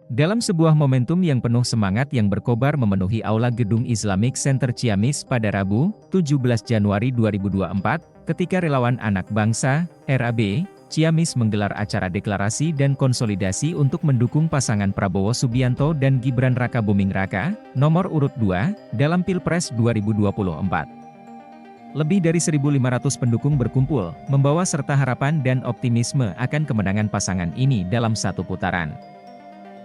Dalam sebuah momentum yang penuh semangat yang berkobar memenuhi Aula Gedung Islamic Center Ciamis pada Rabu, 17 Januari 2024, ketika relawan anak bangsa, RAB, Ciamis menggelar acara deklarasi dan konsolidasi untuk mendukung pasangan Prabowo Subianto dan Gibran Rakabuming Raka, nomor urut 2, dalam Pilpres 2024. Lebih dari 1.500 pendukung berkumpul, membawa serta harapan dan optimisme akan kemenangan pasangan ini dalam satu putaran.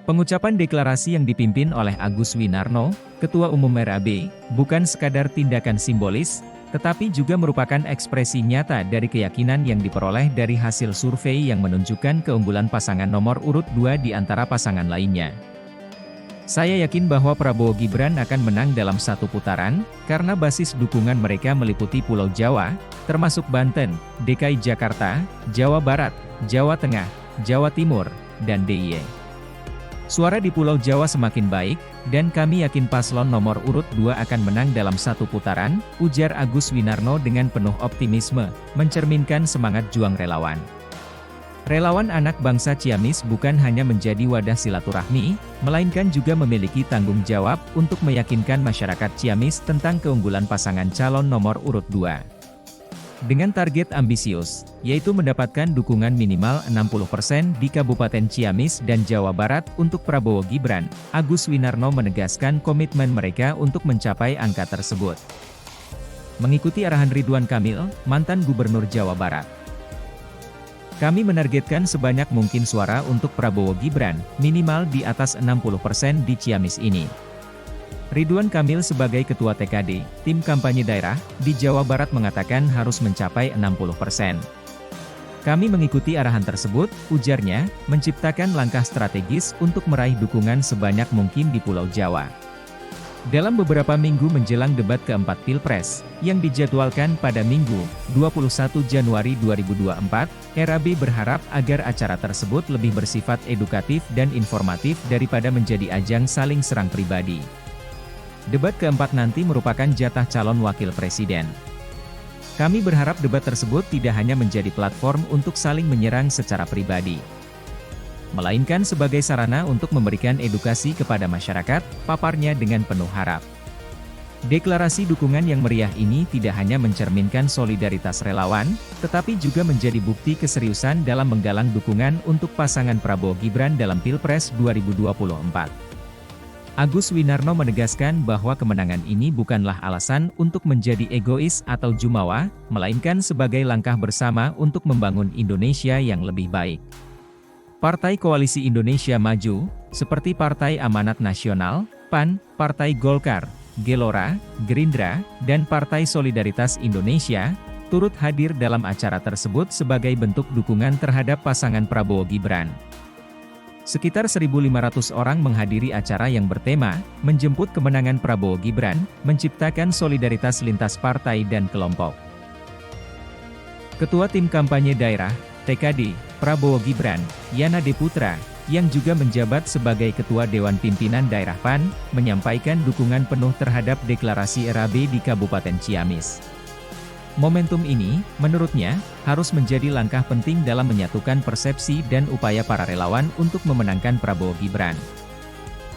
Pengucapan deklarasi yang dipimpin oleh Agus Winarno, Ketua Umum RAB, bukan sekadar tindakan simbolis, tetapi juga merupakan ekspresi nyata dari keyakinan yang diperoleh dari hasil survei yang menunjukkan keunggulan pasangan nomor urut 2 di antara pasangan lainnya. Saya yakin bahwa Prabowo Gibran akan menang dalam satu putaran, karena basis dukungan mereka meliputi Pulau Jawa, termasuk Banten, DKI Jakarta, Jawa Barat, Jawa Tengah, Jawa Timur, dan DIY. Suara di Pulau Jawa semakin baik, dan kami yakin paslon nomor urut 2 akan menang dalam satu putaran, ujar Agus Winarno dengan penuh optimisme, mencerminkan semangat juang relawan. Relawan anak bangsa Ciamis bukan hanya menjadi wadah silaturahmi, melainkan juga memiliki tanggung jawab untuk meyakinkan masyarakat Ciamis tentang keunggulan pasangan calon nomor urut 2. Dengan target ambisius, yaitu mendapatkan dukungan minimal 60% di Kabupaten Ciamis dan Jawa Barat untuk Prabowo Gibran, Agus Winarno menegaskan komitmen mereka untuk mencapai angka tersebut. Mengikuti arahan Ridwan Kamil, mantan Gubernur Jawa Barat. Kami menargetkan sebanyak mungkin suara untuk Prabowo Gibran, minimal di atas 60% di Ciamis ini. Ridwan Kamil sebagai Ketua TKD, Tim Kampanye Daerah, di Jawa Barat mengatakan harus mencapai 60%. Kami mengikuti arahan tersebut, ujarnya, menciptakan langkah strategis untuk meraih dukungan sebanyak mungkin di Pulau Jawa. Dalam beberapa minggu menjelang debat keempat Pilpres, yang dijadwalkan pada Minggu, 21 Januari 2024, RAB berharap agar acara tersebut lebih bersifat edukatif dan informatif daripada menjadi ajang saling serang pribadi. Debat keempat nanti merupakan jatah calon wakil presiden. Kami berharap debat tersebut tidak hanya menjadi platform untuk saling menyerang secara pribadi, melainkan sebagai sarana untuk memberikan edukasi kepada masyarakat, paparnya dengan penuh harap. Deklarasi dukungan yang meriah ini tidak hanya mencerminkan solidaritas relawan, tetapi juga menjadi bukti keseriusan dalam menggalang dukungan untuk pasangan Prabowo Gibran dalam Pilpres 2024. Agus Winarno menegaskan bahwa kemenangan ini bukanlah alasan untuk menjadi egois atau jumawa, melainkan sebagai langkah bersama untuk membangun Indonesia yang lebih baik. Partai Koalisi Indonesia Maju, seperti Partai Amanat Nasional, PAN, Partai Golkar, Gelora, Gerindra, dan Partai Solidaritas Indonesia, turut hadir dalam acara tersebut sebagai bentuk dukungan terhadap pasangan Prabowo Gibran. Sekitar 1.500 orang menghadiri acara yang bertema, menjemput kemenangan Prabowo Gibran, menciptakan solidaritas lintas partai dan kelompok. Ketua Tim Kampanye Daerah, TKD, Prabowo Gibran, Yana Deputra, yang juga menjabat sebagai Ketua Dewan Pimpinan Daerah PAN, menyampaikan dukungan penuh terhadap deklarasi RAB di Kabupaten Ciamis. Momentum ini, menurutnya, harus menjadi langkah penting dalam menyatukan persepsi dan upaya para relawan untuk memenangkan Prabowo Gibran.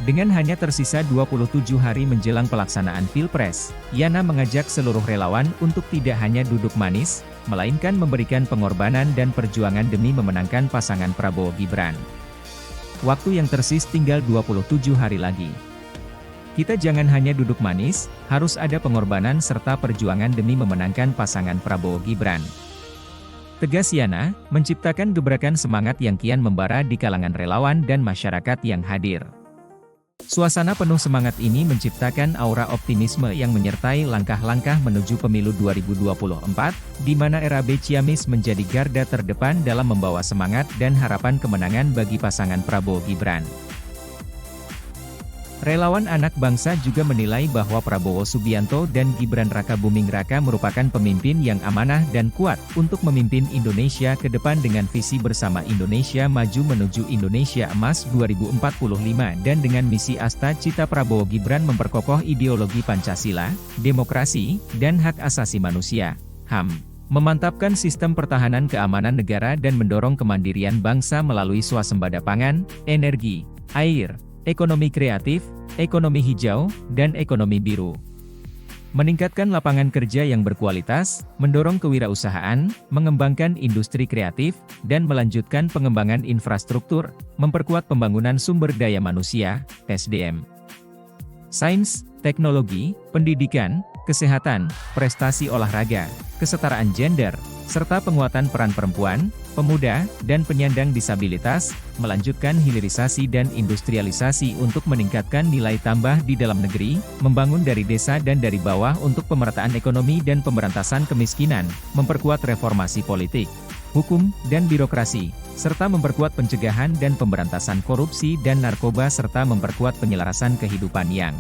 Dengan hanya tersisa 27 hari menjelang pelaksanaan Pilpres, Yana mengajak seluruh relawan untuk tidak hanya duduk manis, melainkan memberikan pengorbanan dan perjuangan demi memenangkan pasangan Prabowo Gibran. Waktu yang tersisa tinggal 27 hari lagi. Kita jangan hanya duduk manis, harus ada pengorbanan serta perjuangan demi memenangkan pasangan Prabowo Gibran. Tegas Yana, menciptakan gebrakan semangat yang kian membara di kalangan relawan dan masyarakat yang hadir. Suasana penuh semangat ini menciptakan aura optimisme yang menyertai langkah-langkah menuju pemilu 2024, di mana RAB Ciamis menjadi garda terdepan dalam membawa semangat dan harapan kemenangan bagi pasangan Prabowo Gibran. Relawan anak bangsa juga menilai bahwa Prabowo Subianto dan Gibran Rakabuming Raka merupakan pemimpin yang amanah dan kuat untuk memimpin Indonesia ke depan dengan visi bersama Indonesia Maju menuju Indonesia Emas 2045 dan dengan misi Asta Cita Prabowo Gibran memperkokoh ideologi Pancasila, demokrasi, dan hak asasi manusia, HAM. Memantapkan sistem pertahanan keamanan negara dan mendorong kemandirian bangsa melalui swasembada pangan, energi, air, ekonomi kreatif, ekonomi hijau, dan ekonomi biru. Meningkatkan lapangan kerja yang berkualitas, mendorong kewirausahaan, mengembangkan industri kreatif, dan melanjutkan pengembangan infrastruktur, memperkuat pembangunan sumber daya manusia, SDM. Sains, teknologi, pendidikan, kesehatan, prestasi olahraga, kesetaraan gender, serta penguatan peran perempuan, pemuda, dan penyandang disabilitas, melanjutkan hilirisasi dan industrialisasi untuk meningkatkan nilai tambah di dalam negeri, membangun dari desa dan dari bawah untuk pemerataan ekonomi dan pemberantasan kemiskinan, memperkuat reformasi politik, hukum, dan birokrasi, serta memperkuat pencegahan dan pemberantasan korupsi dan narkoba serta memperkuat penyelarasan kehidupan yang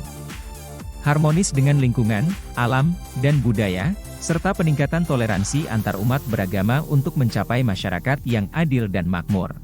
harmonis dengan lingkungan, alam, dan budaya, serta peningkatan toleransi antar umat beragama untuk mencapai masyarakat yang adil dan makmur.